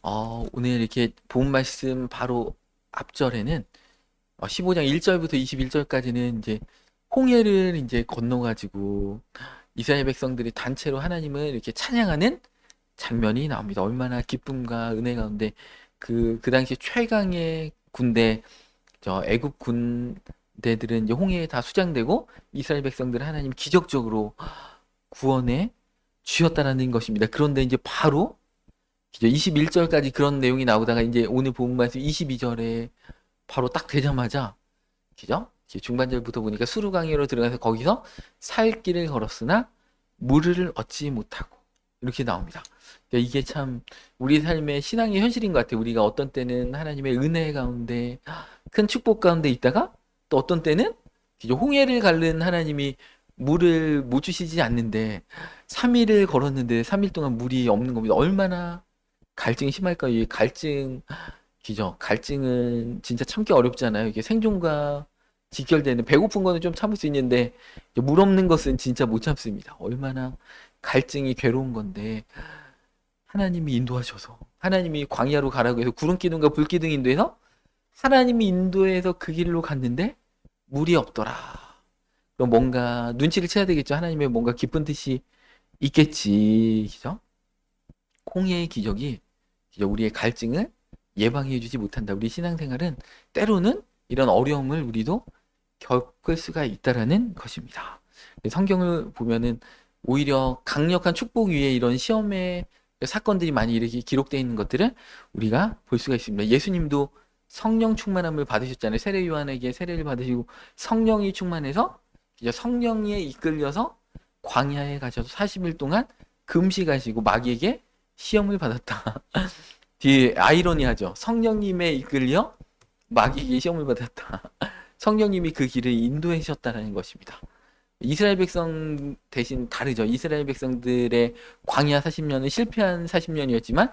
오늘 이렇게 본 말씀 바로 앞절에는 15장 1절부터 21절까지는 이제 홍해를 이제 건너가지고 이스라엘 백성들이 단체로 하나님을 이렇게 찬양하는 장면이 나옵니다. 얼마나 기쁨과 은혜 가운데 그 당시 최강의 군대, 애국 군대들은 이제 홍해에 다 수장되고 이스라엘 백성들은 하나님 기적적으로 구원에 주셨다라는 것입니다. 그런데 이제 바로 21절까지 그런 내용이 나오다가 이제 오늘 본 말씀 22절에 바로 딱 되자마자 그죠? 중반절부터 보니까 수르강으로 들어가서 거기서 살 길을 걸었으나 물을 얻지 못하고 이렇게 나옵니다. 그러니까 이게 참 우리 삶의 신앙의 현실인 것 같아요. 우리가 어떤 때는 하나님의 은혜 가운데 큰 축복 가운데 있다가 또 어떤 때는 홍해를 가른 하나님이 물을 못 주시지 않는데 3일을 걸었는데 3일 동안 물이 없는 겁니다. 얼마나 갈증이 심할까요? 이 갈증이죠. 갈증은 진짜 참기 어렵잖아요. 이게 생존과 직결되는 배고픈 거는 좀 참을 수 있는데 물 없는 것은 진짜 못 참습니다. 얼마나 갈증이 괴로운 건데 하나님이 인도하셔서 하나님이 광야로 가라고 해서 구름 기둥과 불 기둥 인도해서 하나님이 인도해서 그 길로 갔는데 물이 없더라. 그럼 뭔가 눈치를 채야 되겠죠. 하나님의 뭔가 깊은 뜻이 있겠지. 그죠? 홍해의 기적이 우리의 갈증을 예방해 주지 못한다. 우리 신앙생활은 때로는 이런 어려움을 우리도 겪을 수가 있다라는 것입니다. 성경을 보면은 오히려 강력한 축복 위에 이런 시험의 사건들이 많이 이렇게 기록되어 있는 것들을 우리가 볼 수가 있습니다. 예수님도 성령 충만함을 받으셨잖아요. 세례 요한에게 세례를 받으시고 성령이 충만해서 성령에 이끌려서 광야에 가셔서 40일 동안 금식하시고 마귀에게 시험을 받았다. 뒤에 아이러니하죠. 성령님에 이끌려 마귀에게 시험을 받았다. 성령님이 그 길을 인도해 주셨다는 것입니다. 이스라엘 백성 대신 다르죠. 이스라엘 백성들의 광야 40년은 실패한 40년이었지만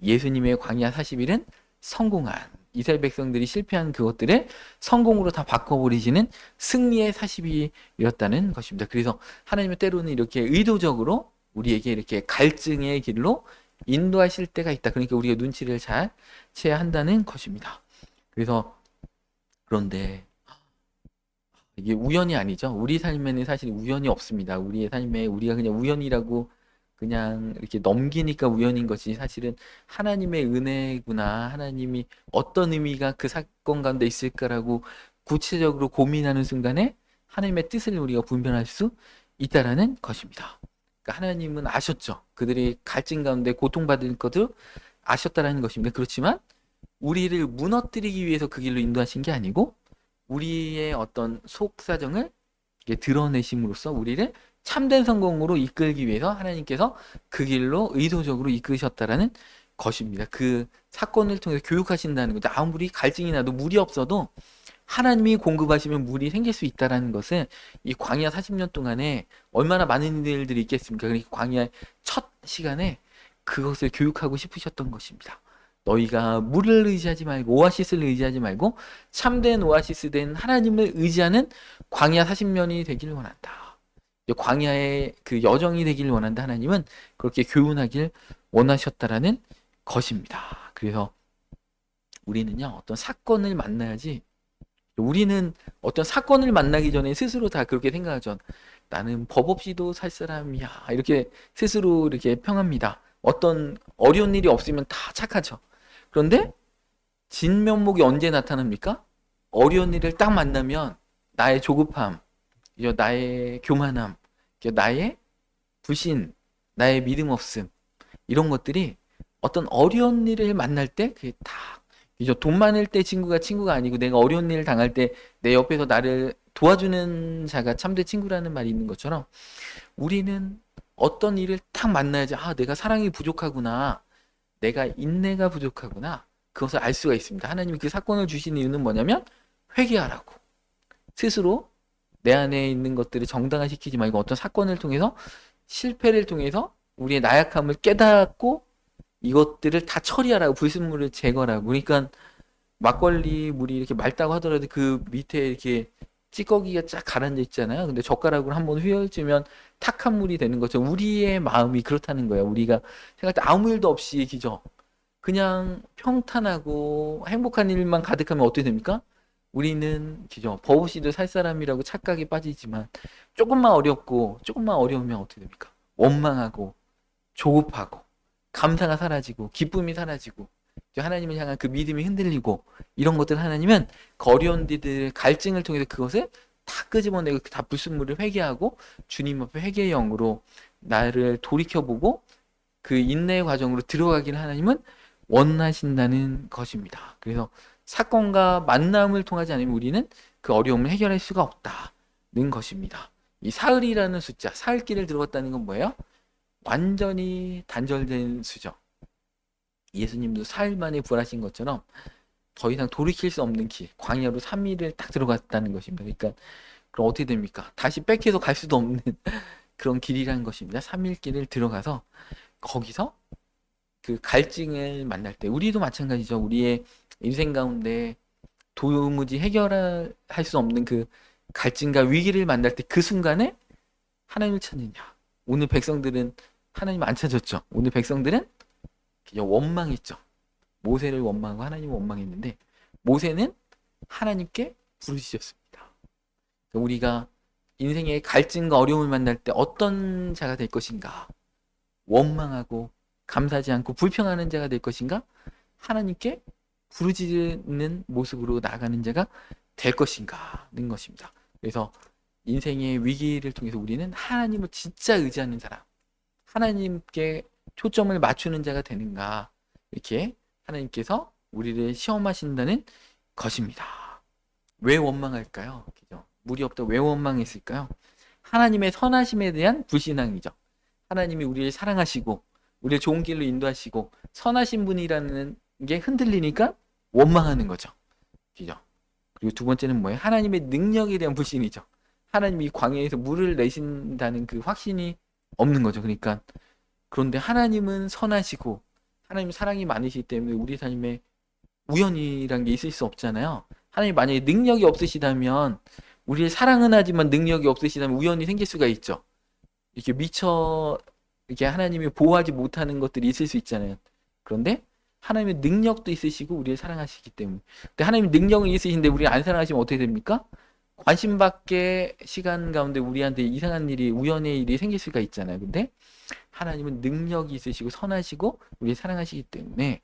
예수님의 광야 40일은 성공한, 이스라엘 백성들이 실패한 그것들을 성공으로 다 바꿔버리시는 승리의 40일이었다는 것입니다. 그래서 하나님은 때로는 이렇게 의도적으로 우리에게 이렇게 갈증의 길로 인도하실 때가 있다. 그러니까 우리가 눈치를 잘 채야 한다는 것입니다. 그래서 그런데 이게 우연이 아니죠. 우리 삶에는 사실 우연이 없습니다. 우리의 삶에 우리가 그냥 우연이라고 그냥 이렇게 넘기니까 우연인 것이 사실은 하나님의 은혜구나. 하나님이 어떤 의미가 그 사건 가운데 있을까라고 구체적으로 고민하는 순간에 하나님의 뜻을 우리가 분별할 수 있다라는 것입니다. 그러니까 하나님은 아셨죠. 그들이 갈증 가운데 고통받을 것을 아셨다라는 것입니다. 그렇지만 우리를 무너뜨리기 위해서 그 길로 인도하신 게 아니고 우리의 어떤 속사정을 드러내심으로써 우리를 참된 성공으로 이끌기 위해서 하나님께서 그 길로 의도적으로 이끄셨다라는 것입니다. 그 사건을 통해서 교육하신다는 거죠. 아무리 갈증이 나도 물이 없어도 하나님이 공급하시면 물이 생길 수 있다라는 것은 이 광야 40년 동안에 얼마나 많은 일들이 있겠습니까? 그러니까 광야의 첫 시간에 그것을 교육하고 싶으셨던 것입니다. 너희가 물을 의지하지 말고 오아시스를 의지하지 말고 참된 오아시스 된 하나님을 의지하는 광야 40년이 되기를 원한다. 광야의 그 여정이 되기를 원한다. 하나님은 그렇게 교훈하길 원하셨다라는 것입니다. 그래서 우리는요, 어떤 사건을 만나야지, 우리는 어떤 사건을 만나기 전에 스스로 다 그렇게 생각하죠. 나는 법 없이도 살 사람이야. 이렇게 스스로 이렇게 평합니다. 어떤 어려운 일이 없으면 다 착하죠. 그런데 진면목이 언제 나타납니까? 어려운 일을 딱 만나면 나의 조급함, 나의 교만함, 나의 불신, 나의 믿음 없음, 이런 것들이 어떤 어려운 일을 만날 때 그게 다 돈 많을 때 친구가 아니고 내가 어려운 일을 당할 때 내 옆에서 나를 도와주는 자가 참된 친구라는 말이 있는 것처럼 우리는 어떤 일을 딱 만나야지 내가 사랑이 부족하구나. 내가 인내가 부족하구나. 그것을 알 수가 있습니다. 하나님이 그 사건을 주신 이유는 뭐냐면 회개하라고. 스스로 내 안에 있는 것들을 정당화시키지 말고 어떤 사건을 통해서 실패를 통해서 우리의 나약함을 깨닫고 이것들을 다 처리하라고. 불순물을 제거하라고. 그러니까 막걸리 물이 이렇게 맑다고 하더라도 그 밑에 이렇게 찌꺼기가 쫙 가라앉아 있잖아요. 근데 젓가락으로 한번 휘어주면 탁한 물이 되는 거죠. 우리의 마음이 그렇다는 거예요. 우리가 생각할 때 아무 일도 없이 기죠. 그냥 평탄하고 행복한 일만 가득하면 어떻게 됩니까? 우리는 그죠. 버릇이도 살 사람이라고 착각에 빠지지만 조금만 어렵고 조금만 어려우면 어떻게 됩니까? 원망하고 조급하고 감사가 사라지고 기쁨이 사라지고 하나님을 향한 그 믿음이 흔들리고 이런 것들 하나님은 그 어려운 일들의 갈증을 통해서 그것을 다 끄집어내고 다 불순물을 회개하고 주님 앞에 회개의 영으로 나를 돌이켜보고 그 인내의 과정으로 들어가기를 하나님은 원하신다는 것입니다. 그래서 사건과 만남을 통하지 않으면 우리는 그 어려움을 해결할 수가 없다는 것입니다. 이 사흘이라는 숫자, 사흘길을 들어갔다는 건 뭐예요? 완전히 단절된 수죠. 예수님도 사흘 만에 부활하신 것처럼 더 이상 돌이킬 수 없는 길, 광야로 3일을 딱 들어갔다는 것입니다. 그러니까 그럼 어떻게 됩니까? 다시 백해서 갈 수도 없는 그런 길이라는 것입니다. 3일 길을 들어가서 거기서 그 갈증을 만날 때 우리도 마찬가지죠. 우리의 인생 가운데 도무지 해결할 수 없는 그 갈증과 위기를 만날 때 그 순간에 하나님을 찾느냐. 오늘 백성들은 하나님 안 찾았죠. 오늘 백성들은 그냥 원망했죠. 모세를 원망하고 하나님을 원망했는데 모세는 하나님께 부르짖었습니다. 우리가 인생의 갈증과 어려움을 만날 때 어떤 자가 될 것인가? 원망하고 감사하지 않고 불평하는 자가 될 것인가? 하나님께 부르짖는 모습으로 나아가는 자가 될 것인가는 것입니다. 그래서 인생의 위기를 통해서 우리는 하나님을 진짜 의지하는 사람, 하나님께 초점을 맞추는 자가 되는가, 이렇게 하나님께서 우리를 시험하신다는 것입니다. 왜 원망할까요? 물이 없다 왜 원망했을까요? 하나님의 선하심에 대한 불신앙이죠. 하나님이 우리를 사랑하시고 우리를 좋은 길로 인도하시고 선하신 분이라는 게 흔들리니까 원망하는 거죠. 그죠? 그리고 두 번째는 뭐예요? 하나님의 능력에 대한 불신이죠. 하나님이 광야에서 물을 내신다는 그 확신이 없는 거죠. 그러니까 그런데 하나님은 선하시고 하나님 사랑이 많으시기 때문에 우리 삶에 우연이란 게 있을 수 없잖아요. 하나님 만약에 능력이 없으시다면 우리의 사랑은 하지만 능력이 없으시다면 우연이 생길 수가 있죠. 이렇게 미처 이렇게 하나님이 보호하지 못하는 것들이 있을 수 있잖아요. 그런데 하나님의 능력도 있으시고 우리를 사랑하시기 때문에. 근데 하나님 능력은 있으신데 우리를 안 사랑하시면 어떻게 됩니까? 관심 밖의 시간 가운데 우리한테 이상한 일이 우연의 일이 생길 수가 있잖아요. 근데 하나님은 능력이 있으시고 선하시고 우리를 사랑하시기 때문에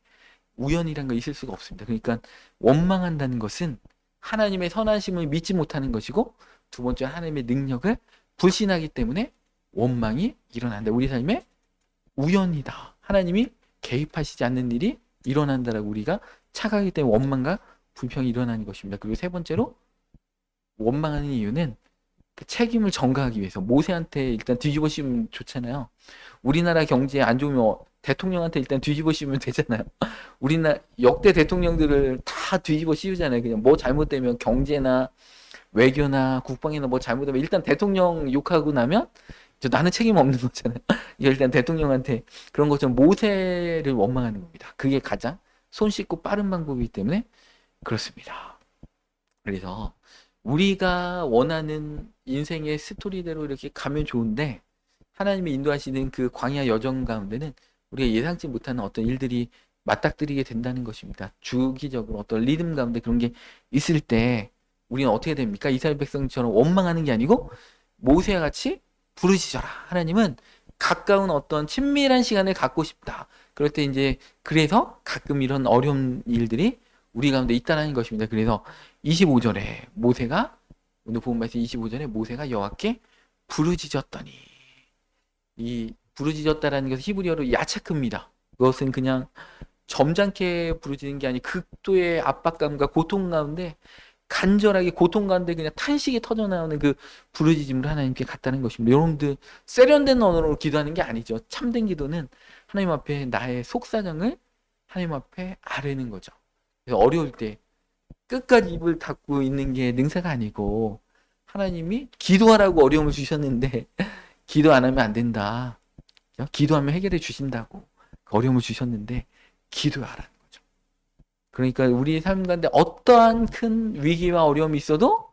우연이란 거 있을 수가 없습니다. 그러니까 원망한다는 것은 하나님의 선하심을 믿지 못하는 것이고 두 번째 하나님의 능력을 불신하기 때문에 원망이 일어난다. 우리 삶에 우연이다. 하나님이 개입하시지 않는 일이 일어난다라고 우리가 착각하기 때문에 원망과 불평이 일어나는 것입니다. 그리고 세 번째로 원망하는 이유는 그 책임을 전가하기 위해서 모세한테 일단 뒤집어 씌우면 좋잖아요. 우리나라 경제 안 좋으면 대통령한테 일단 뒤집어 씌우면 되잖아요. 우리나라 역대 대통령들을 다 뒤집어 씌우잖아요. 그냥 뭐 잘못되면 경제나 외교나 국방이나 뭐 잘못되면 일단 대통령 욕하고 나면 나는 책임 없는 거잖아요. 일단 대통령한테 그런 것처럼 모세를 원망하는 겁니다. 그게 가장 손쉽고 빠른 방법이기 때문에 그렇습니다. 그래서 우리가 원하는 인생의 스토리대로 이렇게 가면 좋은데 하나님이 인도하시는 그 광야 여정 가운데는 우리가 예상치 못하는 어떤 일들이 맞닥뜨리게 된다는 것입니다. 주기적으로 어떤 리듬 가운데 그런 게 있을 때 우리는 어떻게 됩니까? 이스라엘 백성처럼 원망하는 게 아니고 모세와 같이 부르짖어라. 하나님은 가까운 어떤 친밀한 시간을 갖고 싶다. 그럴 때 이제 그래서 가끔 이런 어려운 일들이 우리 가운데 있다는 것입니다. 그래서 25절에 모세가 오늘 본 말씀 25절에 모세가 여호와께 부르짖었더니 이 부르짖었다라는 것은 히브리어로 야차크입니다. 그것은 그냥 점잖게 부르짖는 게 아니 극도의 압박감과 고통 가운데 간절하게 고통 가운데 그냥 탄식이 터져나오는 그 부르짖음을 하나님께 갖다는 것입니다. 여러분들 세련된 언어로 기도하는 게 아니죠. 참된 기도는 하나님 앞에 나의 속사정을 하나님 앞에 아뢰는 거죠. 그래서 어려울 때 끝까지 입을 닫고 있는 게 능사가 아니고 하나님이 기도하라고 어려움을 주셨는데 기도 안 하면 안 된다. 기도하면 해결해 주신다고 어려움을 주셨는데 기도하라는 거죠. 그러니까 우리의 삶 가운데 어떠한 큰 위기와 어려움이 있어도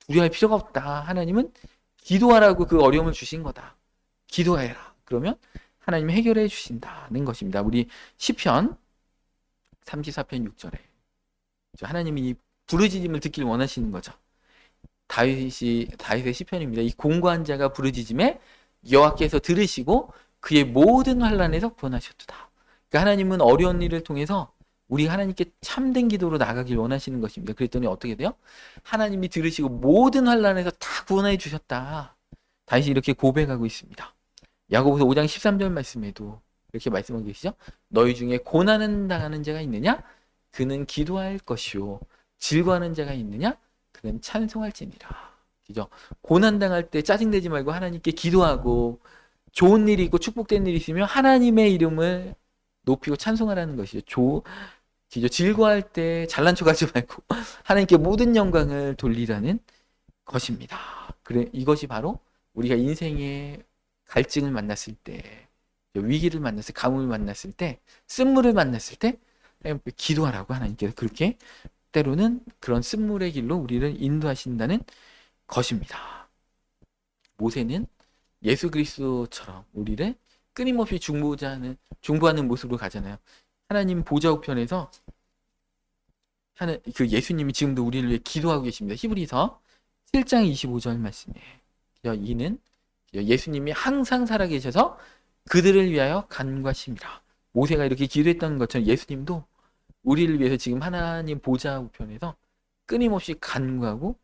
두려워할 필요가 없다. 하나님은 기도하라고 그 어려움을 주신 거다. 기도해라. 그러면 하나님이 해결해 주신다는 것입니다. 우리 시편 34편 6절에 하나님이 이 부르짖음을 듣길 원하시는 거죠. 다윗의 시편입니다. 이 공고한 자가 부르짖음에 여호와께서 들으시고 그의 모든 환난에서 구원하셨도다. 그러니까 하나님은 어려운 일을 통해서 우리 하나님께 참된 기도로 나가길 원하시는 것입니다. 그랬더니 어떻게 돼요? 하나님이 들으시고 모든 환난에서 다 구원해 주셨다. 다윗이 이렇게 고백하고 있습니다. 야고보서 5장 13절 말씀에도 이렇게 말씀하고 계시죠. 너희 중에 고난을 당하는 자가 있느냐? 그는 기도할 것이요. 즐거워하는 자가 있느냐? 그는 찬송할지니라. 그죠? 고난 당할 때 짜증내지 말고 하나님께 기도하고 좋은 일이 있고 축복된 일이 있으면 하나님의 이름을 높이고 찬송하라는 것이죠. 즐거워할 때 잘난 척하지 말고 하나님께 모든 영광을 돌리라는 것입니다. 그래, 이것이 바로 우리가 인생의 갈증을 만났을 때, 위기를 만났을 때, 가뭄을 만났을 때, 쓴물을 만났을 때 기도하라고 하나님께서 그렇게 때로는 그런 쓴물의 길로 우리를 인도하신다는 것입니다. 모세는 예수 그리스도처럼 우리를 끊임없이 중보하는 모습으로 가잖아요. 하나님 보좌 우편에서 그 예수님이 지금도 우리를 위해 기도하고 계십니다. 히브리서 7장 25절 말씀이에요. 이는 예수님이 항상 살아계셔서 그들을 위하여 간구하심이라. 모세가 이렇게 기도했던 것처럼 예수님도 우리를 위해서 지금 하나님 보좌 우편에서 끊임없이 간구하고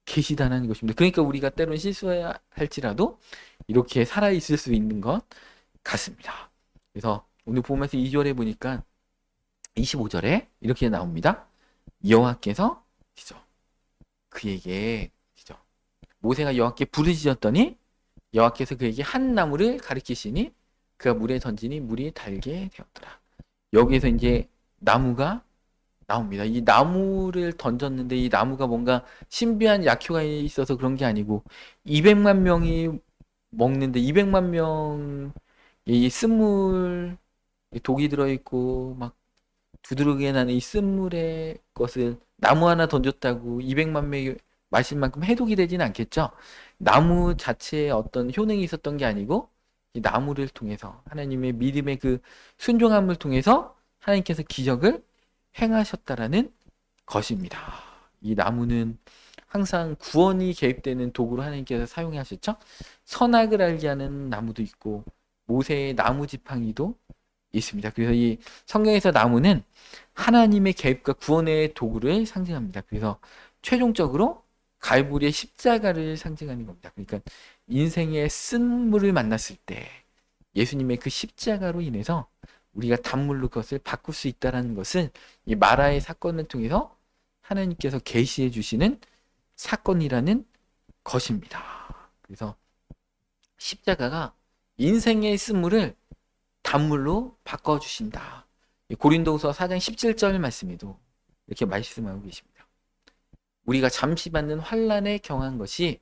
계시다는 것입니다. 그러니까 우리가 때로는 실수해야 할지라도 이렇게 살아있을 수 있는 것 같습니다. 그래서 오늘 보면서 2절에 보니까 25절에 이렇게 나옵니다. 여호와께서 그에게 모세가 여호와께 부르짖었더니 여호와께서 그에게 한 나무를 가리키시니 그가 물에 던지니 물이 달게 되었더라. 여기에서 이제 나무가 나옵니다. 이 나무를 던졌는데 이 나무가 뭔가 신비한 약효가 있어서 그런 게 아니고 200만 명이 먹는데 200만 명이 쓴물 독이 들어있고 막 두드러기게 나는 이 쓴물의 것을 나무 하나 던졌다고 200만 명이 마실 만큼 해독이 되지는 않겠죠. 나무 자체에 어떤 효능이 있었던 게 아니고 이 나무를 통해서 하나님의 믿음의 그 순종함을 통해서 하나님께서 기적을 행하셨다라는 것입니다. 이 나무는 항상 구원이 개입되는 도구로 하나님께서 사용하셨죠. 선악을 알게 하는 나무도 있고 모세의 나무 지팡이도 있습니다. 그래서 이 성경에서 나무는 하나님의 개입과 구원의 도구를 상징합니다. 그래서 최종적으로 갈보리의 십자가를 상징하는 겁니다. 그러니까 인생의 쓴물을 만났을 때 예수님의 그 십자가로 인해서 우리가 단물로 그것을 바꿀 수 있다는 것을 이 마라의 사건을 통해서 하나님께서 계시해 주시는 사건이라는 것입니다. 그래서 십자가가 인생의 쓴물을 단물로 바꿔주신다. 고린도후서 4장 17절 말씀에도 이렇게 말씀하고 계십니다. 우리가 잠시 받는 환난에 경한 것이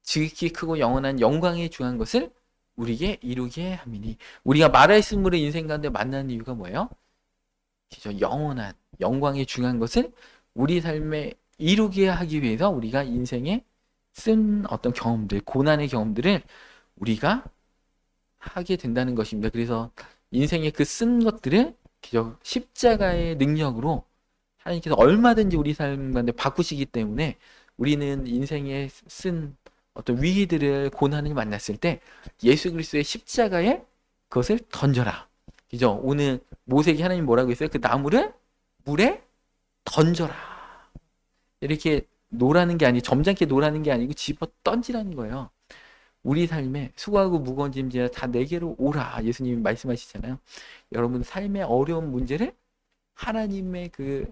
지극히 크고 영원한 영광에 중한 것을 우리에게 이루게 함이니. 우리가 마라의 쓴물을 인생 가운데 만나는 이유가 뭐예요? 영원한 영광에 중한 것을 우리 삶에 이루게 하기 위해서 우리가 인생에 쓴 어떤 경험들, 고난의 경험들을 우리가 하게 된다는 것입니다. 그래서 인생의 그 쓴 것들을 십자가의 능력으로 하나님께서 얼마든지 우리 삶 가운데 바꾸시기 때문에 우리는 인생에 쓴 어떤 위기들을 고난을 만났을 때 예수 그리스도의 십자가에 그것을 던져라. 그죠? 오늘 모세에게 하나님 뭐라고 했어요? 그 나무를 물에 던져라. 이렇게 놓으라는 게 아니고 점잖게 놓으라는 게 아니고 집어 던지라는 거예요. 우리 삶에 수고하고 무거운 짐지라 다 내게로 오라. 예수님이 말씀하시잖아요. 여러분 삶의 어려운 문제를 하나님의 그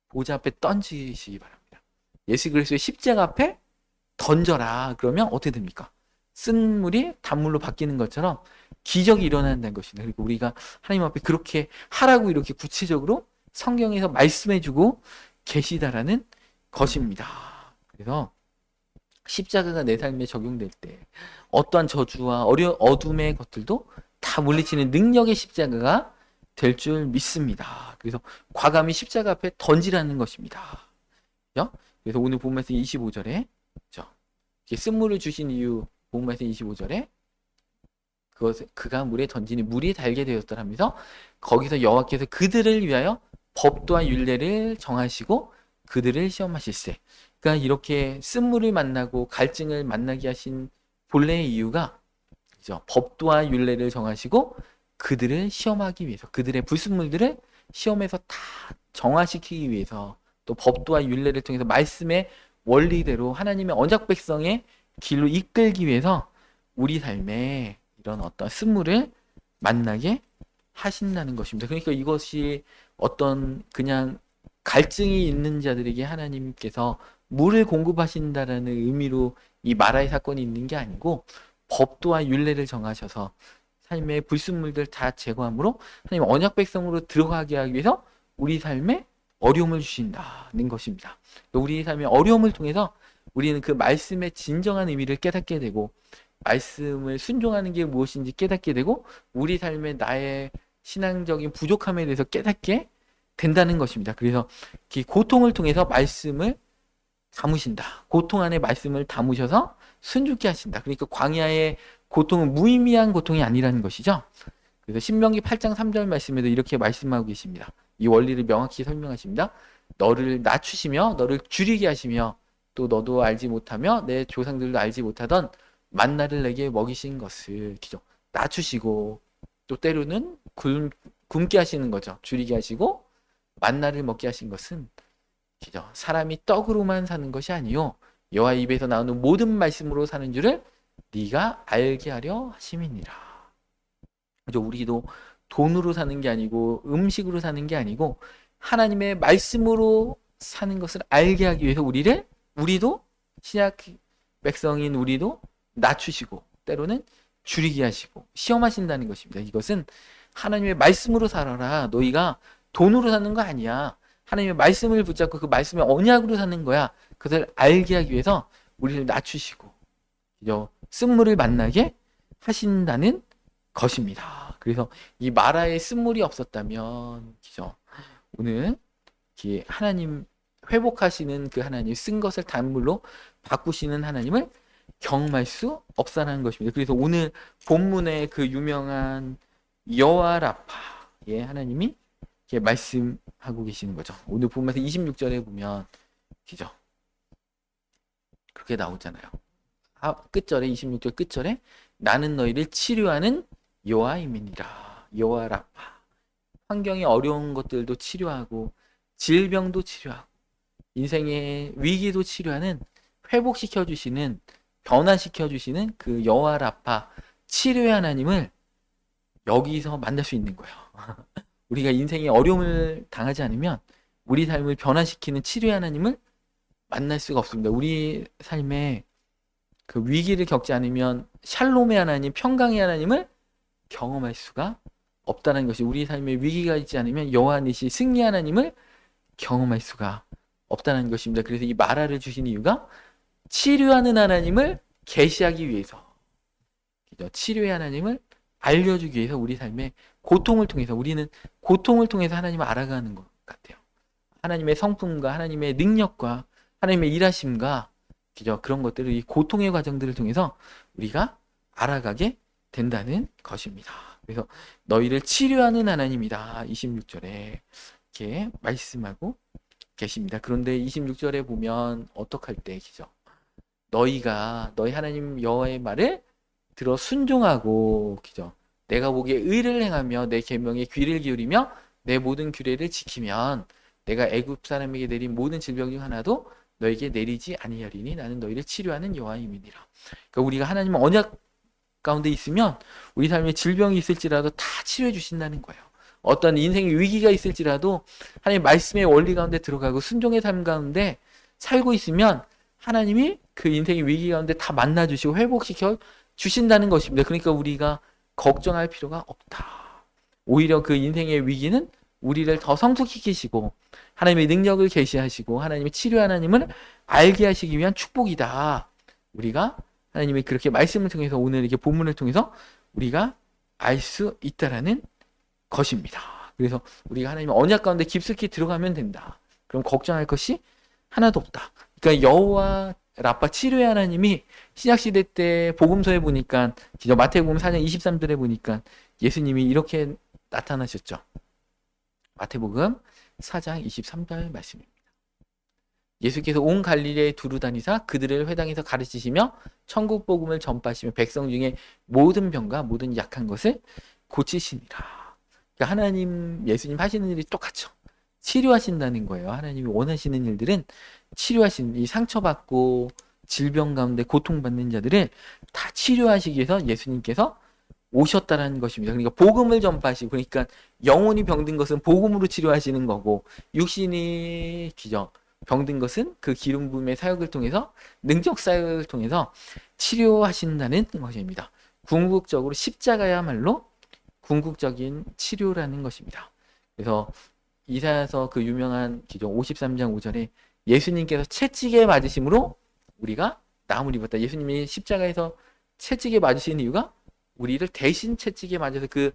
보좌 앞에 던지시기 바랍니다. 예수 그리스도의 십자가 앞에 던져라. 그러면 어떻게 됩니까? 쓴 물이 단물로 바뀌는 것처럼 기적이 일어난다는 것입니다. 그리고 우리가 하나님 앞에 그렇게 하라고 이렇게 구체적으로 성경에서 말씀해주고 계시다라는 것입니다. 그래서 십자가가 내 삶에 적용될 때 어떠한 저주와 어둠의 것들도 다 물리치는 능력의 십자가가 될 줄 믿습니다. 그래서 과감히 십자가 앞에 던지라는 것입니다. 그렇죠? 그래서 오늘 본문 말씀 25절에 쓴물을 주신 이유 본문 말씀 25절에 그가 물에 던지니 물이 달게 되었더라 하면서 거기서 여호와께서 그들을 위하여 법도와 율례를 정하시고 그들을 시험하실세. 그러니까 이렇게 쓴물을 만나고 갈증을 만나게 하신 본래의 이유가, 그죠? 법도와 율례를 정하시고 그들을 시험하기 위해서, 그들의 불순물들을 시험에서 다 정화시키기 위해서, 또 법도와 율례를 통해서 말씀의 원리대로 하나님의 언약 백성의 길로 이끌기 위해서 우리 삶에 이런 어떤 쓴물을 만나게 하신다는 것입니다. 그러니까 이것이 어떤 그냥 갈증이 있는 자들에게 하나님께서 물을 공급하신다라는 의미로 이 마라의 사건이 있는 게 아니고, 법도와 율례를 정하셔서 삶의 불순물들 다 제거함으로 하나님 언약 백성으로 들어가게 하기 위해서 우리 삶에 어려움을 주신다는 것입니다. 우리 삶의 어려움을 통해서 우리는 그 말씀의 진정한 의미를 깨닫게 되고, 말씀을 순종하는 게 무엇인지 깨닫게 되고, 우리 삶의 나의 신앙적인 부족함에 대해서 깨닫게 된다는 것입니다. 그래서 그 고통을 통해서 말씀을 담으신다. 고통 안에 말씀을 담으셔서 순종케 하신다. 그러니까 광야의 고통은 무의미한 고통이 아니라는 것이죠. 그래서 신명기 8장 3절 말씀에도 이렇게 말씀하고 계십니다. 이 원리를 명확히 설명하십니다. 너를 낮추시며 너를 줄이게 하시며 또 너도 알지 못하며 내 조상들도 알지 못하던 만나를 내게 먹이신 것을, 기죠, 낮추시고 또 때로는 굶게 하시는 거죠. 줄이게 하시고 만나를 먹게 하신 것은, 기죠, 사람이 떡으로만 사는 것이 아니요 여호와 입에서 나오는 모든 말씀으로 사는 줄을 네가 알게 하려 하심이니라. 그죠? 우리도 돈으로 사는 게 아니고 음식으로 사는 게 아니고 하나님의 말씀으로 사는 것을 알게 하기 위해서 우리도 신약 백성인 우리도 낮추시고 때로는 줄이게 하시고 시험하신다는 것입니다. 이것은 하나님의 말씀으로 살아라. 너희가 돈으로 사는 거 아니야. 하나님의 말씀을 붙잡고 그 말씀의 언약으로 사는 거야. 그것을 알게 하기 위해서 우리를 낮추시고 쓴물을 만나게 하신다는 것입니다. 그래서 이 마라의 쓴물이 없었다면, 그죠, 오늘 하나님 회복하시는 그 하나님, 쓴 것을 단물로 바꾸시는 하나님을 경험할 수 없다는 것입니다. 그래서 오늘 본문의 그 유명한 여호와 라파의 하나님이 이렇게 말씀하고 계시는 거죠. 오늘 본문에서 26절에 보면, 그죠, 그렇게 나오잖아요. 끝절에, 26절 끝절에 나는 너희를 치료하는 여호와임이니라. 여호와 라파. 환경이 어려운 것들도 치료하고 질병도 치료하고 인생의 위기도 치료하는, 회복시켜 주시는, 변화시켜 주시는 그 여호와 라파, 치료의 하나님을 여기서 만날 수 있는 거예요. 우리가 인생의 어려움을 당하지 않으면 우리 삶을 변화시키는 치료의 하나님을 만날 수가 없습니다. 우리 삶에 그 위기를 겪지 않으면 샬롬의 하나님, 평강의 하나님을 경험할 수가 없다는 것이, 우리 삶에 위기가 있지 않으면 여호와 니시, 승리 하나님을 경험할 수가 없다는 것입니다. 그래서 이 마라를 주신 이유가 치료하는 하나님을 계시하기 위해서, 치료의 하나님을 알려주기 위해서 우리 삶의 고통을 통해서, 우리는 고통을 통해서 하나님을 알아가는 것 같아요. 하나님의 성품과 하나님의 능력과 하나님의 일하심과, 그런 것들을, 이 고통의 과정들을 통해서 우리가 알아가게 된다는 것입니다. 그래서 너희를 치료하는 하나님이다. 26절에 이렇게 말씀하고 계십니다. 그런데 26절에 보면 어떡할 때, 너희가 너희 하나님 여호와의 말을 들어 순종하고, 내가 보기에 의를 행하며 내 계명에 귀를 기울이며 내 모든 규례를 지키면 내가 애굽 사람에게 내린 모든 질병 중 하나도 너에게 내리지 아니하리니 나는 너희를 치료하는 여호와임이니라. 그러니까 우리가 하나님 언약 가운데 있으면 우리 삶에 질병이 있을지라도 다 치료해 주신다는 거예요. 어떤 인생의 위기가 있을지라도 하나님 말씀의 원리 가운데 들어가고 순종의 삶 가운데 살고 있으면 하나님이 그 인생의 위기 가운데 다 만나주시고 회복시켜 주신다는 것입니다. 그러니까 우리가 걱정할 필요가 없다. 오히려 그 인생의 위기는 우리를 더 성숙시키시고 하나님의 능력을 계시하시고 하나님의 치료 하나님을 알게 하시기 위한 축복이다. 우리가 하나님이 그렇게 말씀을 통해서, 오늘 이렇게 본문을 통해서 우리가 알 수 있다라는 것입니다. 그래서 우리가 하나님의 언약 가운데 깊숙이 들어가면 된다. 그럼 걱정할 것이 하나도 없다. 그러니까 여호와 라파, 치료의 하나님이 신약시대 때 복음서에 보니까, 마태복음 4장 23절에 보니까 예수님이 이렇게 나타나셨죠. 마태복음 4장 23절 말씀입니다. 예수께서 온 갈릴리에 두루 다니사 그들을 회당에서 가르치시며 천국 복음을 전파하시며 백성 중에 모든 병과 모든 약한 것을 고치시니라. 그러니까 하나님, 예수님 하시는 일이 똑같죠. 치료하신다는 거예요. 하나님이 원하시는 일들은 치료하시는, 이 상처받고 질병 가운데 고통받는 자들을 다 치료하시기 위해서 예수님께서 오셨다라는 것입니다. 그러니까 복음을 전파하시고, 그러니까 영혼이 병든 것은 복음으로 치료하시는 거고, 육신이 병든 것은 그 기름 부음의 사역을 통해서, 능력 사역을 통해서 치료하신다는 것입니다. 궁극적으로 십자가야말로 궁극적인 치료라는 것입니다. 그래서 이사야서 그 유명한 기종 53장 5절에 예수님께서 채찍에 맞으심으로 우리가 나음을 입었다. 예수님이 십자가에서 채찍에 맞으신 이유가 우리를 대신 채찍에 맞아서 그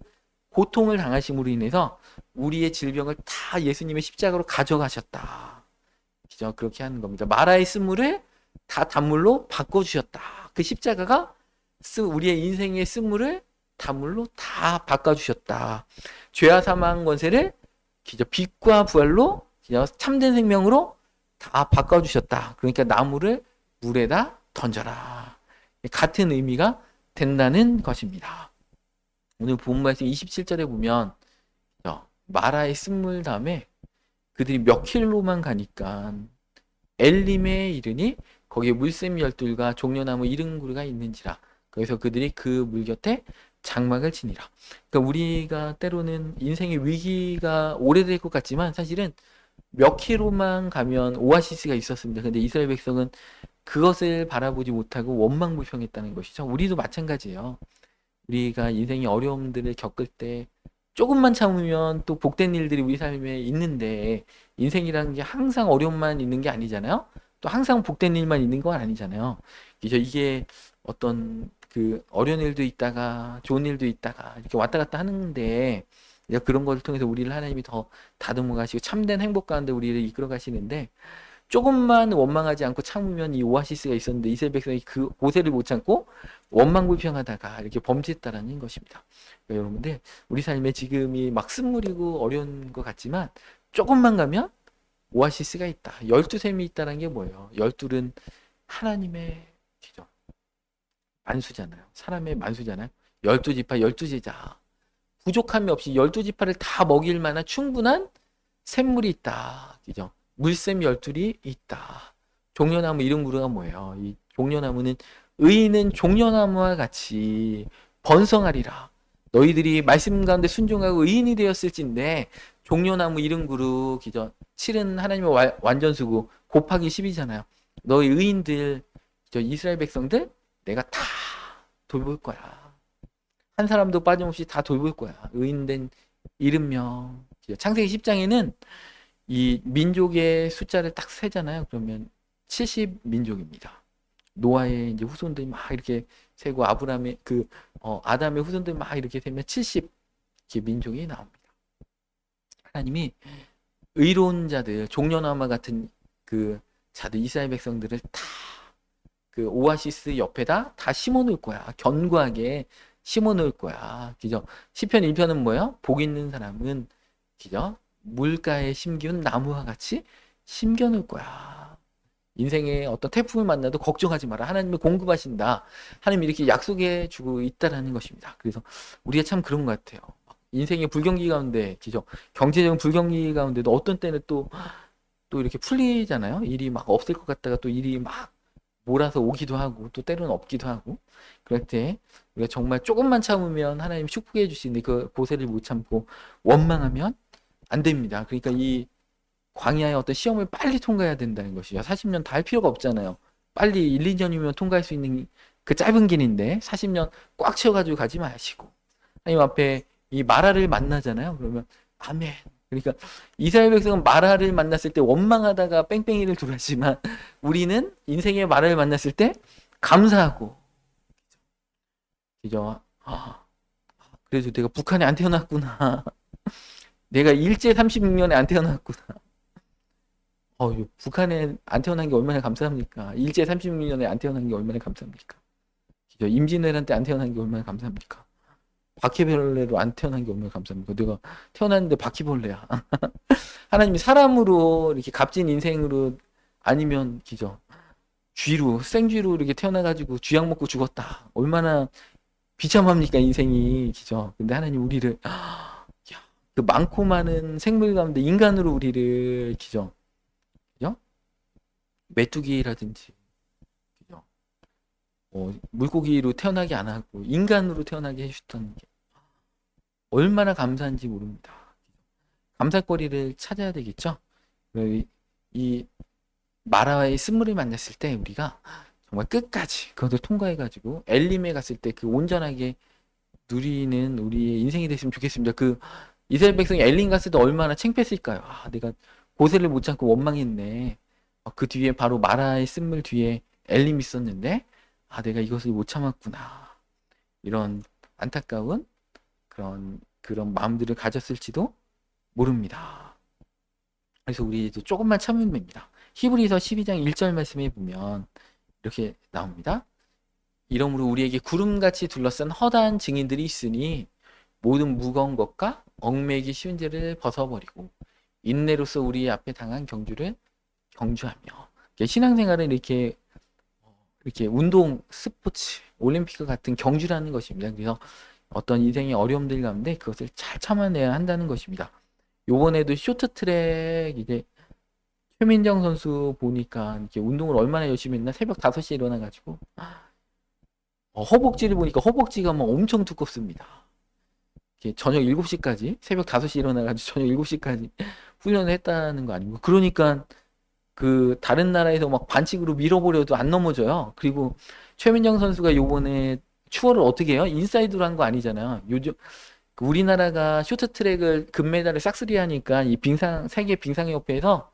고통을 당하심으로 인해서 우리의 질병을 다 예수님의 십자가로 가져가셨다. 그렇게 하는 겁니다. 마라의 쓴물을 다 단물로 바꿔주셨다. 그 십자가가 우리의 인생의 쓴물을 단물로 다 바꿔주셨다. 죄와 사망 권세를 빛과 부활로 참된 생명으로 다 바꿔주셨다. 그러니까 나무를 물에다 던져라. 같은 의미가 된다는 것입니다. 오늘 본 말씀 27절에 보면 마라의 쓴물 다음에 그들이 몇 킬로만 가니까 엘림에 이르니 거기에 물샘 12과 종려나무 70그루가 있는지라. 그래서 그들이 그 물 곁에 장막을 치니라. 그러니까 우리가 때로는 인생의 위기가 오래될 것 같지만 사실은 몇 킬로만 가면 오아시스가 있었습니다. 근데 이스라엘 백성은 그것을 바라보지 못하고 원망불평했다는 것이죠. 우리도 마찬가지예요. 우리가 인생의 어려움들을 겪을 때 조금만 참으면 또 복된 일들이 우리 삶에 있는데, 인생이라는 게 항상 어려움만 있는 게 아니잖아요. 또 항상 복된 일만 있는 건 아니잖아요. 이게 어떤 그 어려운 일도 있다가 좋은 일도 있다가 이렇게 왔다 갔다 하는데, 그런 것을 통해서 우리를 하나님이 더 다듬어 가시고 참된 행복 가운데 우리를 이끌어 가시는데, 조금만 원망하지 않고 참으면 이 오아시스가 있었는데 이스라엘 백성이 그 고세를 못 참고 원망불평하다가 이렇게 범죄했다라는 것입니다. 그러니까 여러분들, 우리 삶에 지금이 막 쓴물이고 어려운 것 같지만 조금만 가면 오아시스가 있다. 12샘이 있다는 게 뭐예요? 12은 하나님의 만수잖아요. 사람의 만수잖아요. 12지파 12제자. 부족함이 없이 12지파를 다 먹일 만한 충분한 샘물이 있다. 물샘 12이 있다. 종려나무 70그루가 뭐예요? 이 종려나무는 의인은 종려나무와 같이 번성하리라. 너희들이 말씀 가운데 순종하고 의인이 되었을진데 종려나무 70그루 7은 하나님의 완전수고 곱하기 10이잖아요. 너희 의인들, 이스라엘 백성들 내가 다 돌볼 거야. 한 사람도 빠짐없이 다 돌볼 거야. 의인된 70명. 창세기 10장에는 이 민족의 숫자를 딱 세잖아요. 그러면 70민족입니다. 노아의 이제 후손들이 막 이렇게 세고 아브라함의 아담의 후손들이 막 이렇게 세면 70 민족이 나옵니다. 하나님이 의로운 자들, 종려나무 같은 그 자들, 이스라엘 백성들을 다 그 오아시스 옆에다 다 심어 놓을 거야. 견고하게 심어 놓을 거야. 시편 1편은 뭐예요? 복 있는 사람은 물가에 심기운 나무와 같이 심겨 놓을 거야. 인생에 어떤 태풍을 만나도 걱정하지 마라. 하나님이 공급하신다. 하나님이 이렇게 약속해 주고 있다라는 것입니다. 그래서 우리가 참 그런 것 같아요. 인생의 불경기 가운데, 경제적인 불경기 가운데도 어떤 때는 또 이렇게 풀리잖아요. 일이 막 없을 것 같다가 또 일이 막 몰아서 오기도 하고, 또 때로는 없기도 하고. 그럴 때 우리가 정말 조금만 참으면 하나님 축복해 주시는데 그 고세를 못 참고 원망하면 안 됩니다. 그러니까 이 광야의 어떤 시험을 빨리 통과해야 된다는 것이죠. 40년 다 할 필요가 없잖아요. 빨리 1, 2년이면 통과할 수 있는 그 짧은 길인데 40년 꽉 채워가지고 가지 마시고 하나님 앞에 이 마라를 만나잖아요. 그러면 아멘. 그러니까 이스라엘 백성은 마라를 만났을 때 원망하다가 뺑뺑이를 돌았지만 우리는 인생의 마라를 만났을 때 감사하고, 그래도 내가 북한에 안 태어났구나. 내가 일제 36년에 안 태어났구나. 북한에 안 태어난 게 얼마나 감사합니까? 일제 36년에 안 태어난 게 얼마나 감사합니까? 임진왜란 때 안 태어난 게 얼마나 감사합니까? 바퀴벌레로 안 태어난 게 얼마나 감사합니까? 내가 태어났는데 바퀴벌레야. 하나님이 사람으로 이렇게 값진 인생으로 아니면 기죠. 쥐로 생쥐로 이렇게 태어나가지고 쥐약 먹고 죽었다. 얼마나 비참합니까 인생이 기죠. 근데 하나님 우리를 야, 그 많고 많은 생물 가운데 인간으로 우리를 기죠. 그죠? 메뚜기라든지 그죠? 물고기로 태어나게 안 하고 인간으로 태어나게 해주셨다는 게 얼마나 감사한지 모릅니다. 감사거리를 찾아야 되겠죠. 이 마라의 쓴물을 만났을 때 우리가 정말 끝까지 그것을 통과해가지고 엘림에 갔을 때 그 온전하게 누리는 우리의 인생이 됐으면 좋겠습니다. 그 이스라엘 백성이 엘림 갔을 때 얼마나 창피했을까요? 아, 내가 고세를 못 참고 원망했네. 그 뒤에 바로 마라의 쓴물 뒤에 엘림이 있었는데 아, 내가 이것을 못 참았구나. 이런 안타까운 그런 마음들을 가졌을지도 모릅니다. 그래서 우리도 조금만 참으면 됩니다. 히브리서 12장 1절 말씀에 보면 이렇게 나옵니다. 이러므로 우리에게 구름같이 둘러싼 허다한 증인들이 있으니 모든 무거운 것과 얽매이기 쉬운 죄를 벗어버리고 인내로서 우리 앞에 당한 경주를 경주하며 신앙생활은 이렇게 운동, 스포츠, 올림픽과 같은 경주라는 것입니다. 그래서 어떤 인생의 어려움들 가운데 그것을 잘 참아내야 한다는 것입니다. 요번에도 쇼트트랙 이제 최민정 선수 보니까 이렇게 운동을 얼마나 열심히 했나 새벽 5시에 일어나가지고 허벅지를 보니까 허벅지가 막 엄청 두껍습니다. 저녁 7시까지 새벽 5시에 일어나가지고 저녁 7시까지 훈련을 했다는 거 아닙니까? 그러니까 그 다른 나라에서 막 반칙으로 밀어버려도 안 넘어져요. 그리고 최민정 선수가 요번에 추월을 어떻게 해요? 인사이드로 한 거 아니잖아요. 요즘 우리나라가 쇼트트랙을 금메달을 싹쓸이 하니까 이 세계 빙상협회에서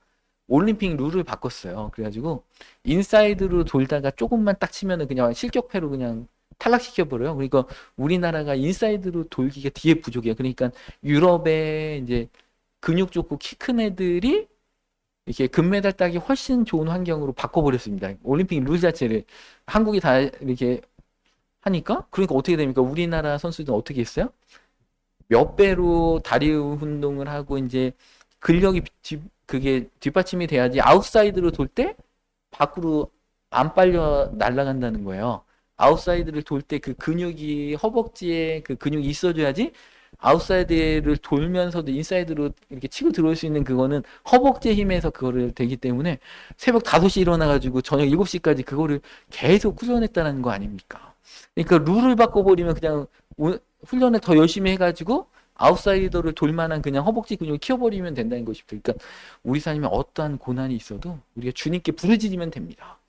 올림픽 룰을 바꿨어요. 그래가지고 인사이드로 돌다가 조금만 딱 치면은 그냥 실격패로 그냥 탈락시켜버려요. 그러니까 우리나라가 인사이드로 돌기가 뒤에 부족해요. 그러니까 유럽에 이제 근육 좋고 키 큰 애들이 이렇게 금메달 따기 훨씬 좋은 환경으로 바꿔버렸습니다. 올림픽 룰 자체를 한국이 다 이렇게 하니까 그러니까 어떻게 됩니까? 우리나라 선수들은 어떻게 했어요? 몇 배로 다리 운동을 하고 이제 근력이 그게 뒷받침이 돼야지 아웃사이드로 돌 때 밖으로 안 빨려 날아간다는 거예요. 아웃사이드를 돌 때 그 근육이 허벅지에 그 근육이 있어줘야지 아웃사이드를 돌면서도 인사이드로 이렇게 치고 들어올 수 있는 그거는 허벅지의 힘에서 그거를 되기 때문에 새벽 5시 일어나가지고 저녁 7시까지 그거를 계속 훈련했다는 거 아닙니까? 그러니까 룰을 바꿔버리면 그냥 훈련을 더 열심히 해가지고 아웃사이더를 돌만한 그냥 허벅지 근육을 키워버리면 된다는 것입니다. 그러니까 우리 삶에 어떠한 고난이 있어도 우리가 주님께 부르짖으면 됩니다.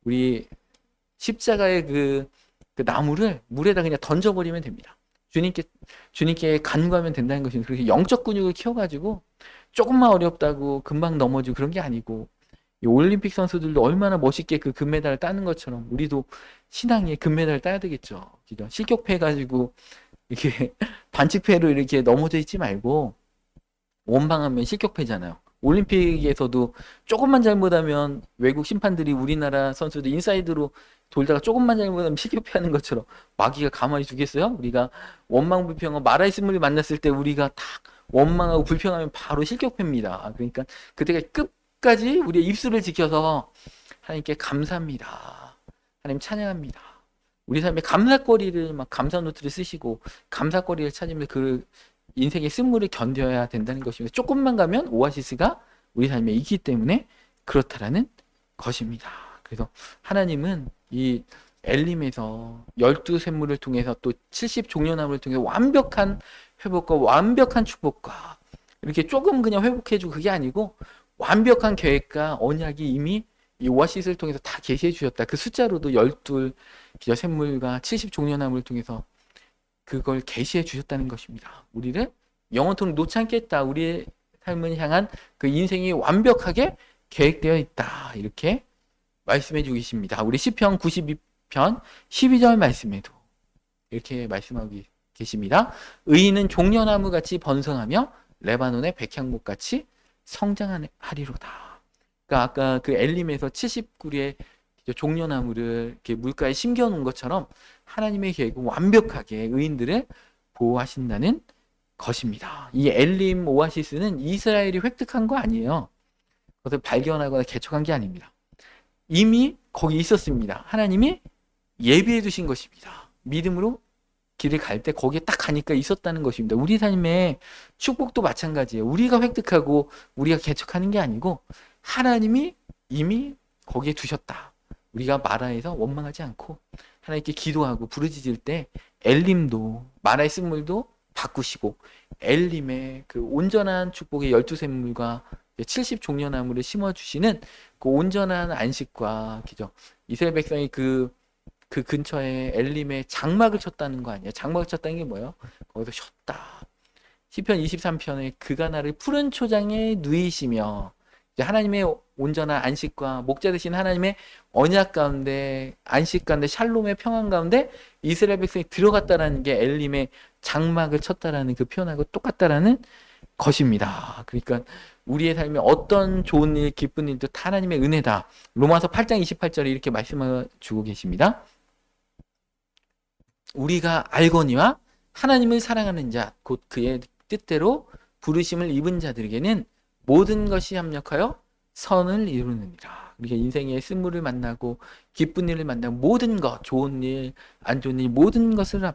우리 십자가의 그 나무를 물에다 그냥 던져버리면 됩니다. 주님께 간구하면 된다는 것입니다. 그렇게 영적 근육을 키워가지고 조금만 어렵다고 금방 넘어지고 그런 게 아니고 이 올림픽 선수들도 얼마나 멋있게 그 금메달을 따는 것처럼 우리도 신앙에 금메달을 따야 되겠죠. 실격패 가지고 이렇게 반칙패로 이렇게 넘어져 있지 말고 원방하면 실격패잖아요. 올림픽에서도 조금만 잘못하면 외국 심판들이 우리나라 선수들 인사이드로 돌다가 조금만 잘못하면 실격패하는 것처럼 마귀가 가만히 두겠어요? 우리가 원망 불평하고 마라의 쓴물이 만났을 때 우리가 딱 원망하고 불평하면 바로 실격패입니다. 그러니까 그때가 끝까지 우리의 입술을 지켜서 하나님께 감사합니다. 하나님 찬양합니다. 우리 삶에 감사거리를 막 감사 노트를 쓰시고 감사거리를 찾으면서 그 인생의 쓴물을 견뎌야 된다는 것입니다. 조금만 가면 오아시스가 우리 삶에 있기 때문에 그렇다라는 것입니다. 그래서 하나님은 이 엘림에서 12샘물을 통해서 또 70종려나무를 통해서 완벽한 회복과 완벽한 축복과 이렇게 조금 그냥 회복해주고 그게 아니고 완벽한 계획과 언약이 이미 이 오아시스를 통해서 다 계시해 주셨다. 그 숫자로도 12 샘물과 70종려나무를 통해서 그걸 계시해 주셨다는 것입니다. 우리를 영원토록 놓지 않겠다. 우리의 삶을 향한 그 인생이 완벽하게 계획되어 있다. 이렇게 말씀해 주고 계십니다. 우리 시편 92편 12절 말씀에도 이렇게 말씀하고 계십니다. 의인은 종려나무 같이 번성하며 레바논의 백향목 같이 성장하리로다. 그러니까 아까 그 엘림에서 70구리의 종려나무를 이렇게 물가에 심겨 놓은 것처럼 하나님의 계획은 완벽하게 의인들을 보호하신다는 것입니다. 이 엘림 오아시스는 이스라엘이 획득한 거 아니에요. 그것을 발견하거나 개척한 게 아닙니다. 이미 거기 있었습니다. 하나님이 예비해 두신 것입니다. 믿음으로 길을 갈 때 거기에 딱 가니까 있었다는 것입니다. 우리 삶의 축복도 마찬가지예요. 우리가 획득하고 우리가 개척하는 게 아니고 하나님이 이미 거기에 두셨다. 우리가 마라에서 원망하지 않고 하나님께 기도하고 부르짖을 때 엘림도 마라의 쓴물도 바꾸시고 엘림의 그 온전한 축복의 12샘물과 70종려나무를 심어주시는 그 온전한 안식과 기죠. 이스라엘 백성이 그 근처에 엘림에 장막을 쳤다는 거 아니에요? 장막을 쳤다는 게 뭐예요? 거기서 쉬었다. 시편 23편에 그가 나를 푸른 초장에 누이시며 이제 하나님의 온전한 안식과 목자 되신 하나님의 언약 가운데 안식 가운데 샬롬의 평안 가운데 이스라엘 백성이 들어갔다라는 게 엘림의 장막을 쳤다라는 그 표현하고 똑같다라는 것입니다. 그러니까 우리의 삶에 어떤 좋은 일, 기쁜 일도 다 하나님의 은혜다. 로마서 8장 28절에 이렇게 말씀을 주고 계십니다. 우리가 알거니와 하나님을 사랑하는 자, 곧 그의 뜻대로 부르심을 입은 자들에게는 모든 것이 합력하여 선을 이루느니라. 우리가 인생의 쓴물을 만나고 기쁜 일을 만나고 모든 것, 좋은 일, 안 좋은 일, 모든 것을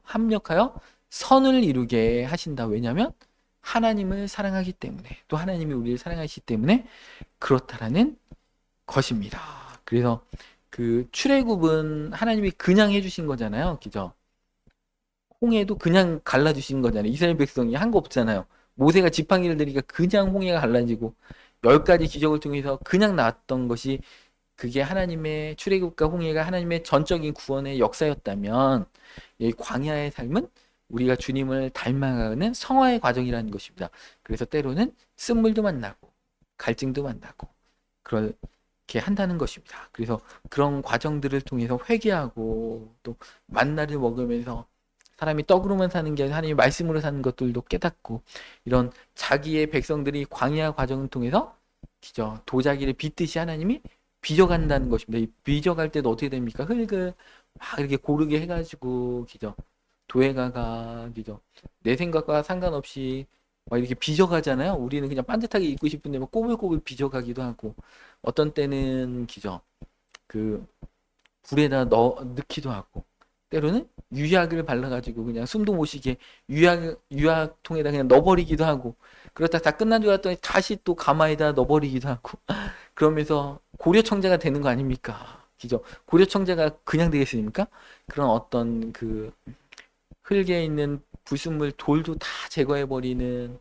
합력하여 선을 이루게 하신다. 왜냐하면 하나님을 사랑하기 때문에, 또 하나님이 우리를 사랑하시기 때문에 그렇다라는 것입니다. 그래서 그 출애굽은 하나님이 그냥 해주신 거잖아요. 그죠? 홍해도 그냥 갈라주신 거잖아요. 이스라엘 백성이 한 거 없잖아요. 모세가 지팡이를 들이니까 그냥 홍해가 갈라지고 10가지 기적을 통해서 그냥 나왔던 것이 그게 하나님의 출애굽과 홍해가 하나님의 전적인 구원의 역사였다면 이 광야의 삶은 우리가 주님을 닮아가는 성화의 과정이라는 것입니다. 그래서 때로는 쓴물도 만나고 갈증도 만나고 그렇게 한다는 것입니다. 그래서 그런 과정들을 통해서 회개하고 또 만나를 먹으면서 사람이 떡으로만 사는 게 아니라 하나님의 말씀으로 사는 것들도 깨닫고 이런 자기의 백성들이 광야 과정을 통해서 도자기를 빚듯이 하나님이 빚어간다는 것입니다. 이 빚어갈 때도 어떻게 됩니까? 흙을 막 이렇게 고르게 해가지고 도예가가 내 생각과 상관없이 막 이렇게 빚어가잖아요. 우리는 그냥 반듯하게 입고 싶은데 막 꼬불꼬불 빚어가기도 하고 어떤 때는 그 불에다 넣기도 하고 때로는 유약을 발라가지고 그냥 숨도 못 쉬게 유약통에다 그냥 넣어버리기도 하고 그렇다 다 끝난 줄 알았더니 다시 또 가마에다 넣어버리기도 하고 그러면서 고려청자가 되는 거 아닙니까? 고려청자가 그냥 되겠습니까? 그런 어떤 그 흙에 있는 불순물 돌도 다 제거해버리는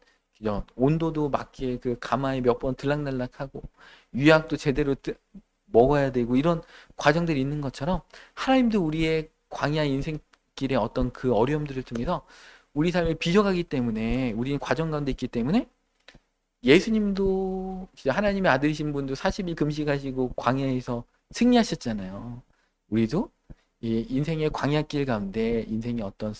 온도도 맞게 그 가마에 몇 번 들락날락하고 유약도 제대로 먹어야 되고 이런 과정들이 있는 것처럼 하나님도 우리의 광야 인생길의 어떤 그 어려움들을 통해서 우리 삶을 빚어가기 때문에 우리는 과정 가운데 있기 때문에 예수님도 하나님의 아들이신 분도 40일 금식하시고 광야에서 승리하셨잖아요. 우리도 이 인생의 광야길 가운데 인생의 어떤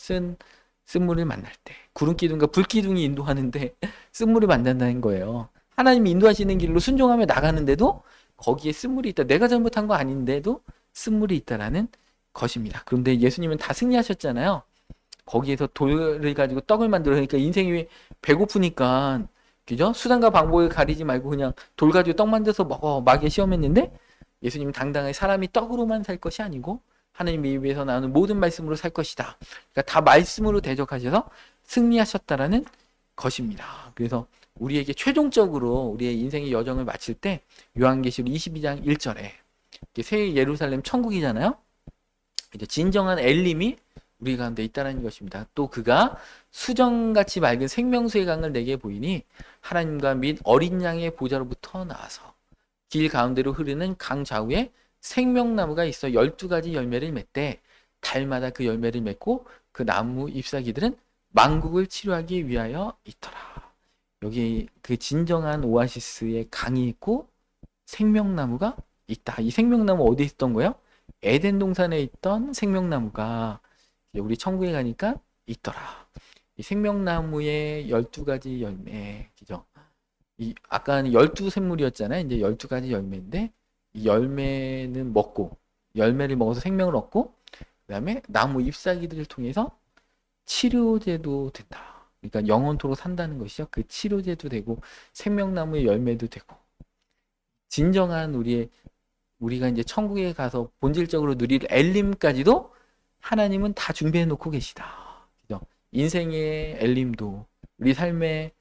쓴물을 만날 때 구름기둥과 불기둥이 인도하는데 쓴물을 만난다는 거예요. 하나님이 인도하시는 길로 순종하며 나가는데도 거기에 쓴물이 있다. 내가 잘못한 거 아닌데도 쓴물이 있다라는 것입니다. 그런데 예수님은 다 승리하셨잖아요. 거기에서 돌을 가지고 떡을 만들어 그러니까 인생이 배고프니까 그죠? 수단과 방법을 가리지 말고 그냥 돌 가지고 떡 만들어서 먹어 마게 시험했는데 예수님은 당당하게 사람이 떡으로만 살 것이 아니고 하나님 입에서 나오는 모든 말씀으로 살 것이다. 그러니까 다 말씀으로 대적하셔서 승리하셨다라는 것입니다. 그래서 우리에게 최종적으로 우리의 인생의 여정을 마칠 때 요한계시록 22장 1절에 새 예루살렘 천국이잖아요. 이제 진정한 엘림이 우리 가운데 있다는 것입니다. 또 그가 수정같이 맑은 생명수의 강을 내게 보이니 하나님과 및 어린 양의 보좌로부터 나와서 길 가운데로 흐르는 강 좌우에 생명나무가 있어 12가지 열매를 맺되 달마다 그 열매를 맺고 그 나무 잎사귀들은 만국을 치료하기 위하여 있더라. 여기 그 진정한 오아시스의 강이 있고 생명나무가 있다. 이 생명나무 어디에 있던 거예요? 에덴 동산에 있던 생명나무가 우리 천국에 가니까 있더라. 이 생명나무의 12가지 열매, 그죠? 아까는 12샘물이었잖아요. 이제 12가지 열매인데 이 열매는 먹고 열매를 먹어서 생명을 얻고 그다음에 나무 잎사귀들을 통해서 치료제도 된다. 그러니까 영원토록 산다는 것이요. 그 치료제도 되고 생명나무의 열매도 되고 진정한 우리가 이제 천국에 가서 본질적으로 누릴 엘림까지도 하나님은 다 준비해 놓고 계시다. 그죠? 인생의 엘림도 우리 삶의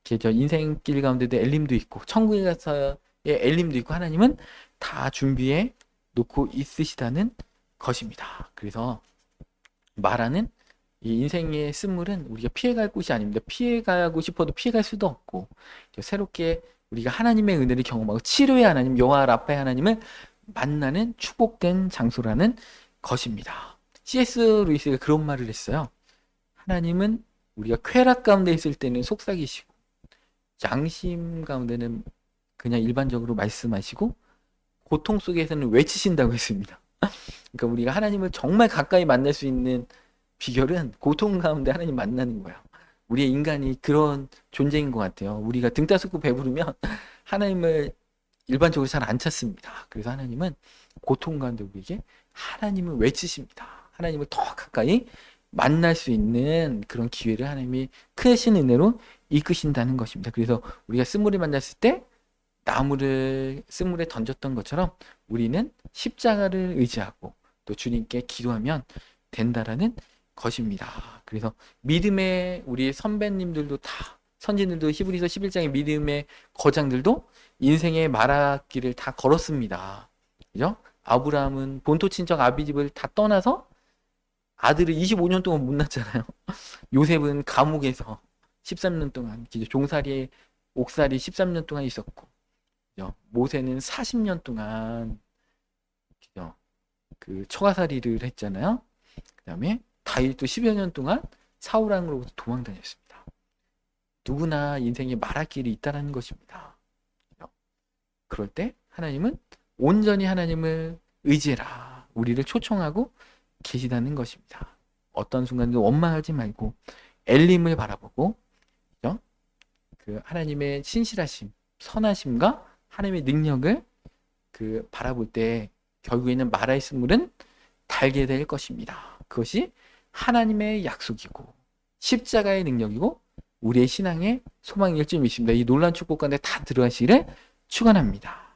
인생길 가운데도 엘림도 있고 천국에 가서의 엘림도 있고 하나님은 다 준비해 놓고 있으시다는 것입니다. 그래서 말하는 이 인생의 쓴물은 우리가 피해갈 곳이 아닙니다. 피해가고 싶어도 피해갈 수도 없고 새롭게 우리가 하나님의 은혜를 경험하고 치료의 하나님, 여호와 라파의 하나님을 만나는 축복된 장소라는 것입니다. C.S. 루이스가 그런 말을 했어요. 하나님은 우리가 쾌락 가운데 있을 때는 속삭이시고 양심 가운데는 그냥 일반적으로 말씀하시고 고통 속에서는 외치신다고 했습니다. 그러니까 우리가 하나님을 정말 가까이 만날 수 있는 비결은 고통 가운데 하나님 만나는 거예요. 우리의 인간이 그런 존재인 것 같아요. 우리가 등 따스고 배부르면 하나님을 일반적으로 잘 안 찾습니다. 그래서 하나님은 고통 가운데 우리에게 하나님을 외치십니다. 하나님을 더 가까이 만날 수 있는 그런 기회를 하나님이 크신 은혜로 이끄신다는 것입니다. 그래서 우리가 쓴물을 만났을 때 나무를 쓴물에 던졌던 것처럼 우리는 십자가를 의지하고 또 주님께 기도하면 된다라는 것입니다. 그래서 믿음의 우리 선배님들도 다 선진들도 히브리서 11장의 믿음의 거장들도 인생의 말악길을 다 걸었습니다. 그죠? 아브라함은 본토 친척 아비집을 다 떠나서 아들을 25년 동안 못 낳았잖아요. 요셉은 감옥에서 13년 동안 종살이에 옥살이 13년 동안 있었고, 그죠? 모세는 40년 동안 그죠? 그 처가살이를 했잖아요. 그다음에 다윗도 10여 년 동안 사울왕으로부터 도망 다녔습니다. 누구나 인생에 말할 길이 있다는 것입니다. 그럴 때 하나님은 온전히 하나님을 의지해라. 우리를 초청하고 계시다는 것입니다. 어떤 순간도 원망하지 말고 엘림을 바라보고 그죠? 그 하나님의 신실하심, 선하심과 하나님의 능력을 그 바라볼 때 결국에는 말할 쓴물은 달게 될 것입니다. 그것이 하나님의 약속이고 십자가의 능력이고 우리의 신앙의 소망일 줄 믿습니다. 이 놀라운 축복 가운데 다 들어가시기를 축원합니다.